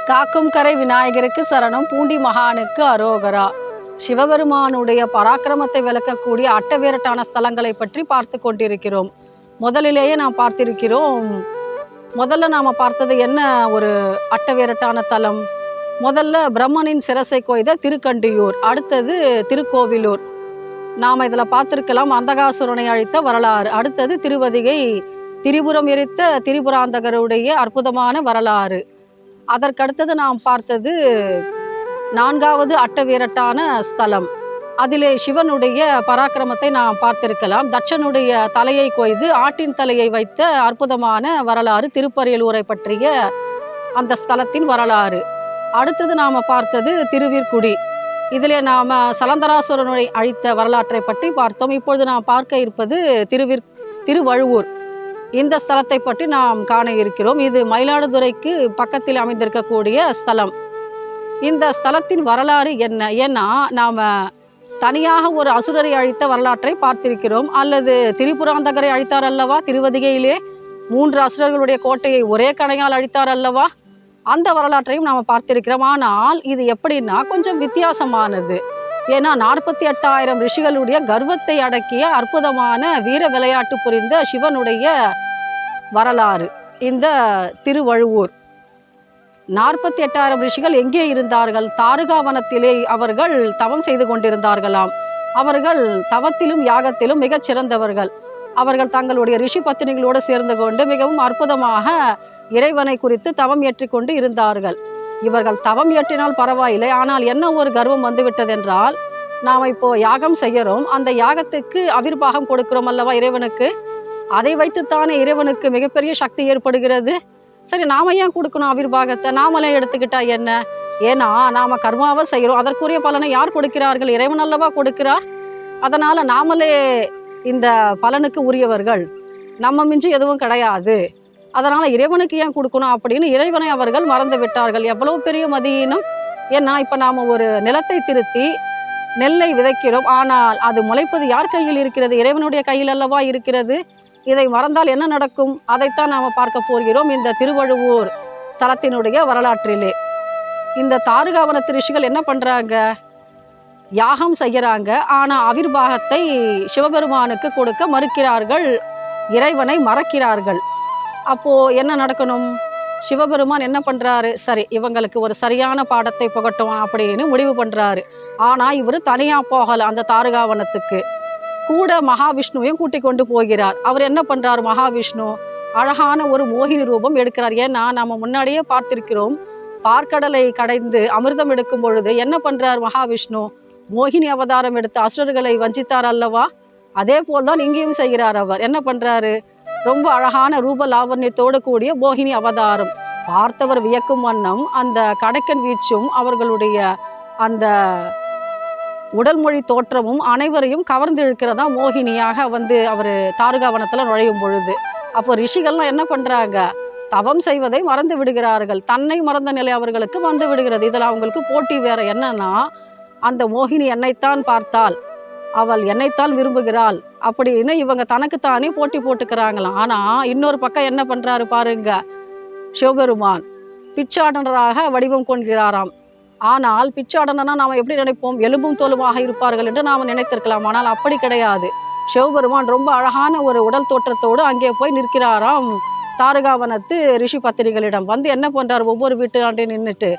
காக்கும் கரை விநாயகருக்கு சரணம், பூண்டி மகானுக்கு அரோகரா. சிவபெருமானுடைய பராக்கிரமத்தை விளக்கக்கூடிய அட்டவேரட்டான ஸ்தலங்களை பற்றி பார்த்து கொண்டிருக்கிறோம். முதலிலேயே நாம் பார்த்திருக்கிறோம். முதல்ல நாம் பார்த்தது என்ன ஒரு அட்டவேரட்டான தலம்? முதல்ல பிரம்மனின் சிரசை கொய்த திருக்கண்டியூர், அடுத்தது திருக்கோவிலூர். நாம் இதில் பார்த்துருக்கலாம் அந்தகாசுரனை அழித்த வரலாறு. அடுத்தது திருவதிகை திரிபுரம் எரித்த திரிபுராந்தகருடைய அற்புதமான வரலாறு. அதற்கடுத்தது நாம் பார்த்தது நான்காவது அட்டவீரட்டான ஸ்தலம். அதிலே சிவனுடைய பராக்கிரமத்தை நாம் பார்த்திருக்கலாம். தட்சனுடைய தலையை கொய்து ஆட்டின் தலையை வைத்த அற்புதமான வரலாறு, திருப்பரியலூரை பற்றிய அந்த ஸ்தலத்தின் வரலாறு. அடுத்தது நாம் பார்த்தது திருவிற்குடி. இதிலே நாம் சலந்தராசுரனை அழித்த வரலாற்றை பற்றி பார்த்தோம். இப்பொழுது நாம் பார்க்க இருப்பது திருவழுவூர். இந்த ஸ்தலத்தை பற்றி நாம் காண இருக்கிறோம். இது மயிலாடுதுறைக்கு பக்கத்தில் அமைந்திருக்கக்கூடிய ஸ்தலம். இந்த ஸ்தலத்தின் வரலாறு என்ன? ஏன்னா நாம் தனியாக ஒரு அசுரரை அழித்த வரலாற்றை பார்த்திருக்கிறோம். அல்லது திரிபுராந்தகரை அழித்தார் அல்லவா, திருவதிகையிலே 3 அசுரர்களுடைய கோட்டையை ஒரே கணையால் அழித்தார் அல்லவா, அந்த வரலாற்றையும் நாம் பார்த்திருக்கிறோம். ஆனால் இது எப்படின்னா கொஞ்சம் வித்தியாசமானது. ஏன்னா 48,000 ரிஷிகளுடைய கர்வத்தை அடக்கிய அற்புதமான வீர விளையாட்டு புரிந்த சிவனுடைய வரலாறு இந்த திருவழுவூர். 48,000 ரிஷிகள் எங்கே இருந்தார்கள்? தாருகாவனத்திலே அவர்கள் தவம் செய்து கொண்டிருந்தார்களாம். அவர்கள் தவத்திலும் யாகத்திலும் மிகச் சிறந்தவர்கள். அவர்கள் தங்களுடைய ரிஷி பத்தினிகளோடு சேர்ந்து கொண்டு மிகவும் அற்புதமாக இறைவனை குறித்து தவம் ஏற்றிக்கொண்டு இருந்தார்கள். இவர்கள் தவம் ஏற்றினால் பரவாயில்லை, ஆனால் என்ன ஒரு கர்வம் வந்துவிட்டதென்றால், நாம் இப்போ யாகம் செய்கிறோம், அந்த யாகத்துக்கு அவிர்வாகம் கொடுக்கிறோம் அல்லவா இறைவனுக்கு, அதை வைத்துத்தானே இறைவனுக்கு மிகப்பெரிய சக்தி ஏற்படுகிறது. சரி, நாம ஏன் கொடுக்கணும் அவிர்வாகத்தை? நாமளே எடுத்துக்கிட்டா என்ன? ஏன்னா நாம கர்மாவை செய்கிறோம், அதற்குரிய பலனை யார் கொடுக்கிறார்கள்? இறைவன் அல்லவா கொடுக்கிறார். அதனால நாமளே இந்த பலனுக்கு உரியவர்கள், நம்ம மிஞ்சி எதுவும் கிடையாது. அதனால இறைவனுக்கு ஏன் கொடுக்கணும் அப்படின்னு இறைவனை அவர்கள் மறந்து விட்டார்கள். எவ்வளவு பெரிய மதியினம்! ஏன்னா இப்போ நாம் ஒரு நிலத்தை திருத்தி நெல்லை விதைக்கிறோம், ஆனால் அது முளைப்பது யார் கையில் இருக்கிறது? இறைவனுடைய கையில் அல்லவா இருக்கிறது. இதை மறந்தால் என்ன நடக்கும்? அதைத்தான் நாம் பார்க்க போகிறோம் இந்த திருவழுவூர் ஸ்தலத்தினுடைய வரலாற்றிலே. இந்த தாருகாவனத்து ரிஷிகள் என்ன பண்ணுறாங்க? யாகம் செய்கிறாங்க, ஆனால் அவிர்வாகத்தை சிவபெருமானுக்கு கொடுக்க மறுக்கிறார்கள், இறைவனை மறக்கிறார்கள். அப்போது என்ன நடக்கணும்? சிவபெருமான் என்ன பண்ணுறாரு? சரி, இவங்களுக்கு ஒரு சரியான பாடத்தை புகட்டும் அப்படின்னு முடிவு பண்ணுறாரு. ஆனால் இவர் தனியாக போகலை, அந்த தாருகாவனத்துக்கு கூட மகாவிஷ்ணுவையும் கூட்டி கொண்டு போகிறார். அவர் என்ன பண்ணுறாரு? மகாவிஷ்ணு அழகான ஒரு மோகினி ரூபம் எடுக்கிறார். ஏன்னா நம்ம முன்னாடியே பார்த்திருக்கிறோம், பார்க்கடலை கடைந்து அமிர்தம் எடுக்கும் பொழுது என்ன பண்ணுறார் மகாவிஷ்ணு? மோகினி அவதாரம் எடுத்து அசுரர்களை வஞ்சித்தார் அல்லவா, அதே போல்தான் இங்கேயும் செய்கிறார். அவர் என்ன பண்ணுறாரு? ரொம்ப அழகான ரூப லாவண்யத்தோடு கூடிய மோகினி அவதாரம். பார்த்தவர் வியக்கும் வண்ணம் அந்த கடைக்கன் வீச்சும் அவர்களுடைய அந்த உடல் மொழி தோற்றமும் அனைவரையும் கவர்ந்து இழுக்கிறதா மோகினியாக வந்து அவர் தாருகாவனத்தில் நுழையும் பொழுது. அப்போ ரிஷிகள்லாம் என்ன பண்ணுறாங்க? தவம் செய்வதை மறந்து விடுகிறார்கள். தன்னை மறந்த நிலை அவர்களுக்கு வந்து விடுகிறது. இதில் அவங்களுக்கு போட்டி வேற என்னன்னா, அந்த மோகினி என்னைத்தான் பார்த்தாள், அவள் என்னைத்தான் விரும்புகிறாள் அப்படின்னு இவங்க தனக்குத்தானே போட்டி போட்டுக்கிறாங்களாம். ஆனால் இன்னொரு பக்கம் என்ன பண்ணுறாரு பாருங்க, சிவபெருமான் பிச்சாடனராக வடிவம் கொள்கிறாராம். ஆனால் பிச்சாடனா நாம் எப்படி நினைப்போம்? எலும்பும் தோலுமாக இருப்பார்கள் என்று நாம் நினைத்திருக்கலாம். ஆனால் அப்படி கிடையாது. சிவபெருமான் ரொம்ப அழகான ஒரு உடல் தோற்றத்தோடு அங்கே போய் நிற்கிறாராம் தாருகாவனத்து ரிஷி பத்திரிகளிடம். வந்து என்ன பண்ணுறார்? ஒவ்வொரு வீட்டாண்டே நின்றுட்டு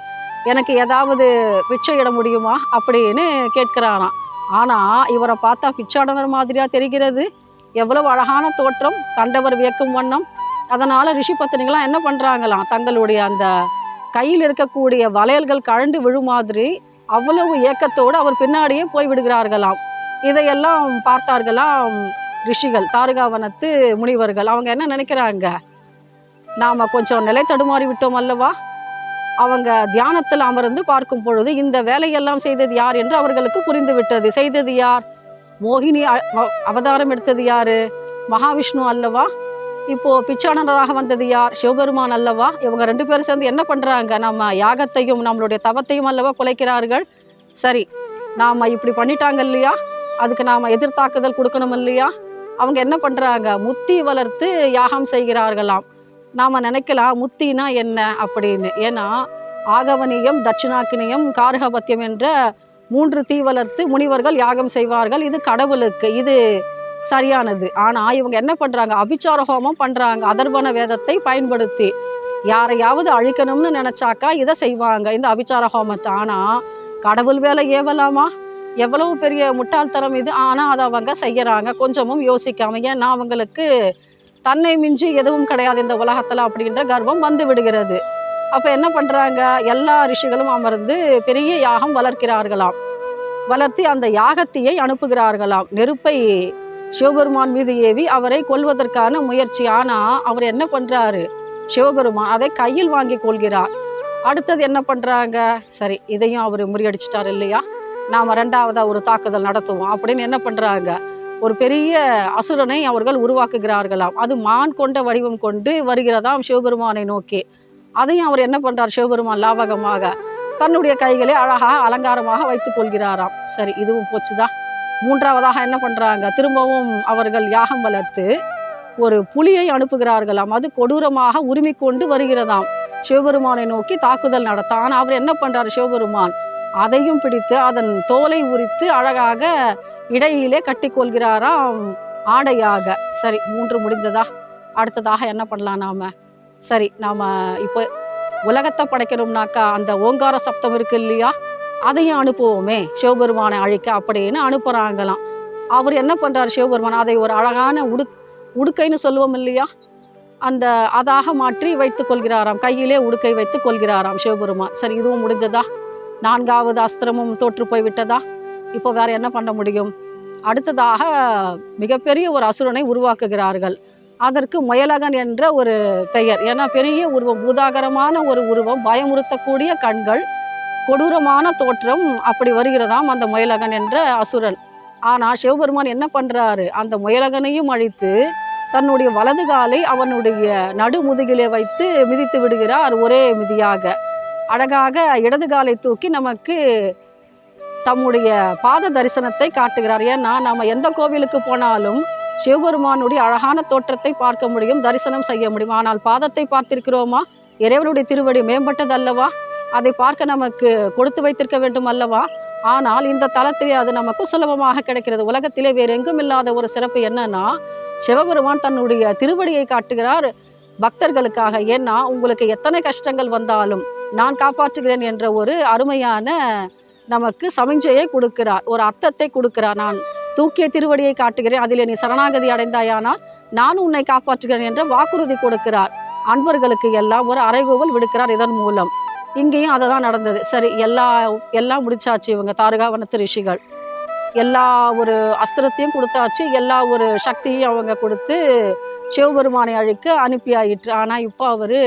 எனக்கு ஏதாவது பிச்சை இட முடியுமா அப்படின்னு கேட்கிறாராம். ஆனால் இவரை பார்த்தா பிச்சாடனர் மாதிரியாக தெரிகிறது. எவ்வளவு அழகான தோற்றம், கண்டவர் வியக்கும் வண்ணம். அதனால் ரிஷி பத்தினிகளாம் என்ன பண்ணுறாங்களாம், தங்களுடைய அந்த கையில் இருக்கக்கூடிய வளையல்கள் கழண்டு விழும் மாதிரி அவ்வளவு ஏக்கத்தோடு அவர் பின்னாடியே போய் விடுகிறார்களாம். இதையெல்லாம் பார்த்தார்களாம் ரிஷிகள், தாருகாவனத்து முனிவர்கள். அவங்க என்ன நினைக்கிறாங்க? நாம் கொஞ்சம் நிலை தடுமாறி விட்டோம் அல்லவா. அவங்க தியானத்தில் அமர்ந்து பார்க்கும் பொழுது இந்த வேலையெல்லாம் செய்தது யார் என்று அவர்களுக்கு புரிந்து விட்டது. செய்தது யார்? மோகினி அவதாரம் எடுத்தது யாரு? மகாவிஷ்ணு அல்லவா. இப்போ பிச்சாடனராக வந்தது யார்? சிவபெருமான் அல்லவா. இவங்க 2 பேரும் சேர்ந்து என்ன பண்றாங்க? நம்ம யாகத்தையும் நம்மளுடைய தவத்தையும் அல்லவா குலைக்கிறார்கள். சரி, நாம இப்படி பண்ணிட்டாங்க இல்லையா, அதுக்கு நாம எதிர்த்தாக்குதல் கொடுக்கணும் இல்லையா. அவங்க என்ன பண்றாங்க? முத்தி வளர்த்து யாகம் செய்கிறார்களாம். நாம் நினைக்கலாம் முத்தினா என்ன அப்படின்னு. ஏன்னா ஆகவனியம், தட்சிணாக்கினியம், கார்கபத்தியம் என்ற 3 தீ வளர்த்து முனிவர்கள் யாகம் செய்வார்கள். இது கடவுளுக்கு, இது சரியானது. ஆனால் இவங்க என்ன பண்ணுறாங்க, அபிச்சார ஹோமம் பண்ணுறாங்க. அதர்வன வேதத்தை பயன்படுத்தி யாரையாவது அழிக்கணும்னு நினச்சாக்கா இதை செய்வாங்க, இந்த அபிச்சார ஹோமத்தை. ஆனால் கடவுள் வேலை ஏவலாமா? எவ்வளவு பெரிய முட்டாள்தனம் இது! ஆனால் அதை அவங்க செய்யறாங்க, கொஞ்சமும் யோசிக்காம. ஏன்னா அவங்களுக்கு தன்னை மிஞ்சி எதுவும் கிடையாது இந்த உலகத்தில் அப்படின்ற கர்வம் வந்து விடுகிறது. அப்போ என்ன பண்ணுறாங்க, எல்லா ரிஷிகளும் அமர்ந்து பெரிய யாகம் வளர்க்கிறார்களாம். வளர்த்தி அந்த யாகத்தியை அனுப்புகிறார்களாம். நெருப்பை சிவபெருமான் மீது ஏவி அவரை கொல்வதற்கான முயற்சி. ஆனால் அவர் என்ன பண்ணுறாரு, சிவபெருமான் அதை கையில் வாங்கி கொள்கிறார். அடுத்தது என்ன பண்ணுறாங்க, சரி இதையும் அவர் முறியடிச்சிட்டார் இல்லையா, நாம் 2வது ஒரு தாக்குதல் நடத்துவோம் அப்படின்னு என்ன பண்ணுறாங்க, ஒரு பெரிய அசுரனை அவர்கள் உருவாக்குகிறார்களாம். அது மான் கொண்ட வடிவம் கொண்டு வருகிறதாம் சிவபெருமானை நோக்கி. அதையும் அவர் என்ன பண்ணுறார், சிவபெருமான் லாவகமாக தன்னுடைய கைகளை அழகாக அலங்காரமாக வைத்துக் கொள்கிறாராம். சரி இதுவும் போச்சுதா. 3வதாக என்ன பண்ணுறாங்க, திரும்பவும் அவர்கள் யாகம் வளர்த்து ஒரு புலியை அனுப்புகிறார்களாம். அது கொடூரமாக உரிமை கொண்டு வருகிறதாம் சிவபெருமானை நோக்கி தாக்குதல் நடத்த. ஆனால் அவர் என்ன பண்ணுறாரு, சிவபெருமான் அதையும் பிடித்து அதன் தோலை உரித்து அழகாக இடையிலே கட்டி கொள்கிறாராம் ஆடையாக. சரி 3 முடிந்ததா. அடுத்ததாக என்ன பண்ணலாம் நாம, சரி நாம இப்போ உலகத்தை படைக்கணும்னாக்கா அந்த ஓங்கார சப்தம் இருக்கு இல்லையா, அதையும் அனுப்புவோமே சிவபெருமானை அழிக்க அப்படின்னு அனுப்புகிறாங்களாம். அவர் என்ன பண்ணுறாரு, சிவபெருமான் அதை ஒரு அழகான உடுக்கைன்னு சொல்லுவோம் இல்லையா, அந்த அதாக மாற்றி வைத்து கொள்கிறாராம். கையிலே உடுக்கை வைத்து கொள்கிறாராம் சிவபெருமான். சரி இதுவும் முடிஞ்சதா. 4வது அஸ்திரமும் தோற்று போய் விட்டதா. இப்போ வேற என்ன பண்ண முடியும். அடுத்ததாக மிகப்பெரிய ஒரு அசுரனை உருவாக்குகிறார்கள். அதற்கு முயலகன் என்ற ஒரு பெயர். ஏன்னா பெரிய உருவம், பூதாகரமான ஒரு உருவம், பயமுறுத்தக்கூடிய கண்கள், கொடூரமான தோற்றம், அப்படி வருகிறதாம் அந்த முயலகன் என்ற அசுரன். ஆனால் சிவபெருமான் என்ன பண்ணுறாரு, அந்த முயலகனையும் அழித்து தன்னுடைய வலது காலை அவனுடைய நடுமுதுகிலே வைத்து மிதித்து விடுகிறார். ஒரே மிதியாக அழகாக இடது காலை தூக்கி நமக்கு தம்முடைய பாத தரிசனத்தை காட்டுகிறார். ஏன்னா நம்ம எந்த கோவிலுக்கு போனாலும் சிவபெருமானுடைய அழகான தோற்றத்தை பார்க்க முடியும், தரிசனம் செய்ய முடியும். ஆனால் பாதத்தை பார்த்திருக்கிறோமா? இறைவனுடைய திருவடி மேம்பட்டது அல்லவா, அதை பார்க்க நமக்கு கொடுத்து வைத்திருக்க வேண்டும் அல்லவா. ஆனால் இந்த தலத்திலே அது நமக்கு சுலபமாக கிடைக்கிறது. உலகத்திலே வேறு எங்கும் இல்லாத ஒரு சிறப்பு என்னன்னா, சிவபெருமான் தன்னுடைய திருவடியை காட்டுகிறார் பக்தர்களுக்காக. ஏன்னா உங்களுக்கு எத்தனை கஷ்டங்கள் வந்தாலும் நான் காப்பாற்றுகிறேன் என்ற ஒரு அருமையான நமக்கு சமிஞ்சையை கொடுக்கிறார், ஒரு அர்த்தத்தை கொடுக்கிறார். நான் தூக்கிய திருவடியை காட்டுகிறேன், அதிலே நீ சரணாகதி அடைந்தாயானால் நான் உன்னை காப்பாற்றுகிறேன் என்ற வாக்குறுதி கொடுக்கிறார். அன்பர்களுக்கு எல்லாம் ஒரு அறைகூவல் விடுக்கிறார் இதன் மூலம். இங்கேயும் அதை தான் நடந்தது. சரி எல்லாம் முடிச்சாச்சு. இவங்க தாரகாவனத்து ரிஷிகள் எல்லா ஒரு அஸ்திரத்தையும் கொடுத்தாச்சு, எல்லா ஒரு சக்தியும் அவங்க கொடுத்து சிவபெருமானை அழிக்க அனுப்பியாயிற்று. ஆனால் இப்போ அவர்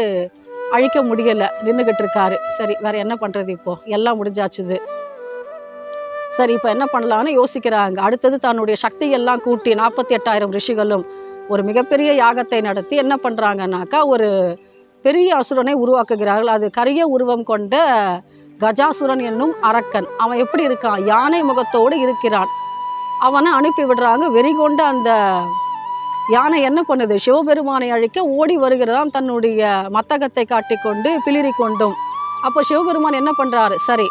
அழிக்க முடியலை, நின்றுக்கிட்டு இருக்காரு. சரி வேற என்ன பண்ணுறது, இப்போ எல்லாம் முடிஞ்சாச்சுது. சரி இப்போ என்ன பண்ணலான்னு யோசிக்கிறாங்க. அடுத்தது தன்னுடைய சக்தியெல்லாம் கூட்டி 48,000 ரிஷிகளும் ஒரு மிகப்பெரிய யாகத்தை நடத்தி என்ன பண்ணுறாங்கன்னாக்கா ஒரு பெரிய அசுரனை உருவாக்குகிறார்கள். அது கரிய உருவம் கொண்ட கஜாசுரன் என்னும் அரக்கன். அவன் எப்படி இருக்கான், யானை முகத்தோடு இருக்கிறான். அவனை அனுப்பி விடுறாங்க. வெறி கொண்ட அந்த யானை என்ன பண்ணுது, சிவபெருமானை அழிக்க ஓடி வருகிறதாம், தன்னுடைய மத்தகத்தை காட்டிக்கொண்டு பிளிரி கொண்டும். அப்போ சிவபெருமான் என்ன பண்ணுறாரு, சரி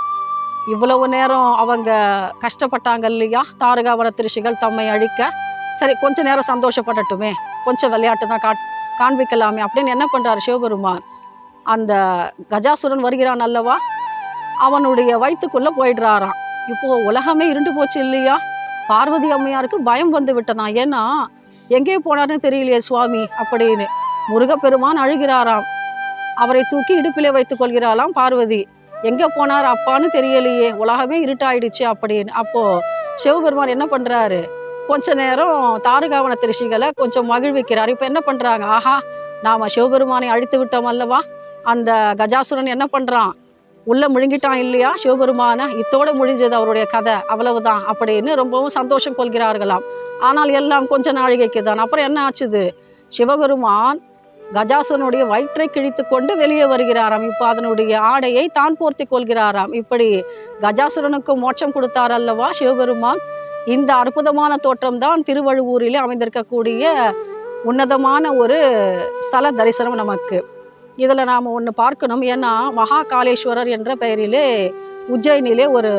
இவ்வளவு நேரம் அவங்க கஷ்டப்பட்டாங்க இல்லையா தாரகாவனத்து ரிஷிகள் தம்மை அழிக்க, சரி கொஞ்ச நேரம் சந்தோஷப்படட்டுமே, கொஞ்சம் விளையாட்டு தான் காண்பிக்கலாமே அப்படின்னு என்ன பண்ணுறாரு சிவபெருமான், அந்த கஜாசுரன் வருகிறான் அல்லவா, அவனுடைய வயிற்றுக்குள்ளே போயிடுறாராம். இப்போது உலகமே இருண்டு போச்சு இல்லையா. பார்வதி அம்மையாருக்கு பயம் வந்து விட்டதான். ஏன்னா எங்கே போனார்னு தெரியலையே சுவாமி அப்படின்னு. முருகப்பெருமான் அழுகிறாராம். அவரை தூக்கி இடுப்பிலே வைத்துக் கொள்கிறாளாம் பார்வதி. எங்கே போனார் அப்பான்னு தெரியலையே, உலகமே இருட்டாயிடுச்சு அப்படின்னு. அப்போது சிவபெருமான் என்ன பண்ணுறாரு, கொஞ்ச நேரம் தாரகாவனத்து ரிஷிகளை கொஞ்சம் மகிழ்விக்கிறார். இப்போ என்ன பண்ணுறாங்க, ஆஹா நாம் சிவபெருமானை அழித்து விட்டோம் அல்லவா, அந்த கஜாசுரன் என்ன பண்ணுறான், உள்ளே முழுங்கிட்டான் இல்லையா சிவபெருமான, இத்தோடு முடிஞ்சது அவருடைய கதை, அவ்வளவுதான் அப்படின்னு ரொம்பவும் சந்தோஷம் கொள்கிறார்களாம். ஆனால் எல்லாம் கொஞ்ச நாழிகைக்கு தான். அப்புறம் என்ன ஆச்சுது, சிவபெருமான் கஜாசுரனுடைய வயிற்றை கிழித்து கொண்டு வெளியே வருகிறாராம். இப்போ அதனுடைய ஆடையை தான் போர்த்தி கொள்கிறாராம். இப்படி கஜாசுரனுக்கு மோட்சம் கொடுத்தார் அல்லவா சிவபெருமான். இந்த அற்புதமான தோற்றம்தான் திருவழுவூரிலே அமைந்திருக்கக்கூடிய உன்னதமான ஒரு ஸ்தல தரிசனம் நமக்கு. இதில் நாம் ஒன்று பார்க்கணும். ஏன்னா மகாகாலேஸ்வரர் என்ற பெயரிலே உஜ்ஜயினிலே ஒரு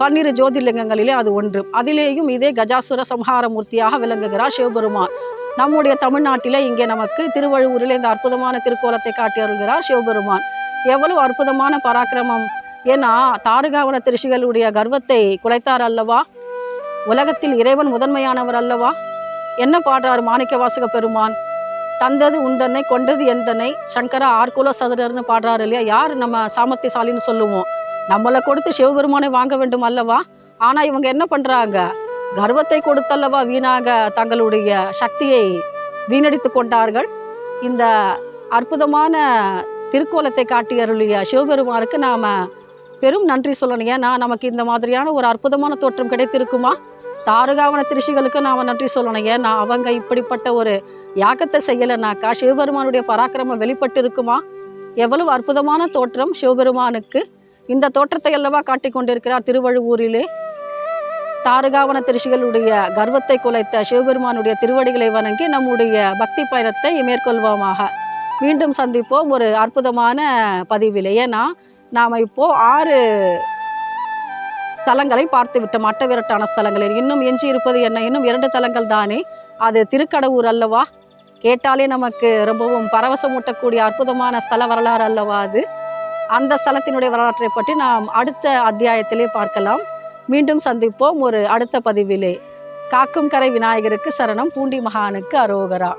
12 ஜோதிர்லிங்கங்களிலே அது ஒன்று. அதிலேயும் இதே கஜாசுர சம்ஹார மூர்த்தியாக விளங்குகிறார் சிவபெருமான். நம்முடைய தமிழ்நாட்டிலே இங்கே நமக்கு திருவழுவூரில் இந்த அற்புதமான திருக்கோலத்தை காட்டி அருள்கிறார் சிவபெருமான். எவ்வளவு அற்புதமான பராக்கிரமம்! ஏன்னா தாருகாவனத்து ரிஷிகளுடைய கர்வத்தை குலைத்தார் அல்லவா? உலகத்தில் இறைவன் முதன்மையானவர் அல்லவா? என்ன பாடுறார் மாணிக்க வாசக பெருமான்? தந்தது உந்தன்னை கொண்டது எந்தனை சங்கரா ஆர்குல சதுரர்னு பாடுறாரு இல்லையா? யார் நம்ம சாமர்த்தியசாலின்னு சொல்லுவோம்? நம்மளை கொடுத்து சிவபெருமானை வாங்க வேண்டும் அல்லவா? ஆனால் இவங்க என்ன பண்ணுறாங்க? கர்வத்தை கொடுத்தல்லவா வீணாக தங்களுடைய சக்தியை வீணடித்து கொண்டார்கள். இந்த அற்புதமான திருக்கோலத்தை காட்டி அருளிய சிவபெருமானுக்கு நாம் பெரும் நன்றி சொல்லணும். ஏன்னா நமக்கு இந்த மாதிரியான ஒரு அற்புதமான தோற்றம் கிடைத்திருக்குமா? தாருகாவனத்து ரிஷிகளுக்கு நாம் நன்றி சொல்லணும். ஏன்னா அவங்க இப்படிப்பட்ட ஒரு யாகத்தை செய்யலைனாக்கா சிவபெருமானுடைய பராக்கிரமம் வெளிப்பட்டு இருக்குமா? எவ்வளவு அற்புதமான தோற்றம் சிவபெருமானுக்கு! இந்த தோற்றத்தை அல்லவா காட்டி கொண்டிருக்கிறார் திருவழுவூரிலே. தாருகாவனத்து ரிஷிகளுடைய கர்வத்தை குலைத்த சிவபெருமானுடைய திருவடிகளை வணங்கி நம்முடைய பக்தி பயணத்தை மேற்கொள்வோமாக. மீண்டும் சந்திப்போம் ஒரு அற்புதமான பதிவிலே. ஏன்னா நாம் இப்போ 6 ஸ்தலங்களை பார்த்து விட்டோம், அட்டவிரட்டான ஸ்தலங்களில். இன்னும் எஞ்சி இருப்பது என்ன? இன்னும் 2 தலங்கள் தானே. அது திருக்கடவுர் அல்லவா? கேட்டாலே நமக்கு ரொம்பவும் பரவசமூட்டக்கூடிய அற்புதமான ஸ்தல வரலாறு அல்லவா அது? அந்த ஸ்தலத்தினுடைய வரலாற்றை பற்றி நாம் அடுத்த அத்தியாயத்திலே பார்க்கலாம். மீண்டும் சந்திப்போம் ஒரு அடுத்த பதிவிலே. காக்கும் கரை விநாயகருக்கு சரணம், பூண்டி மகானுக்கு அரோகரா.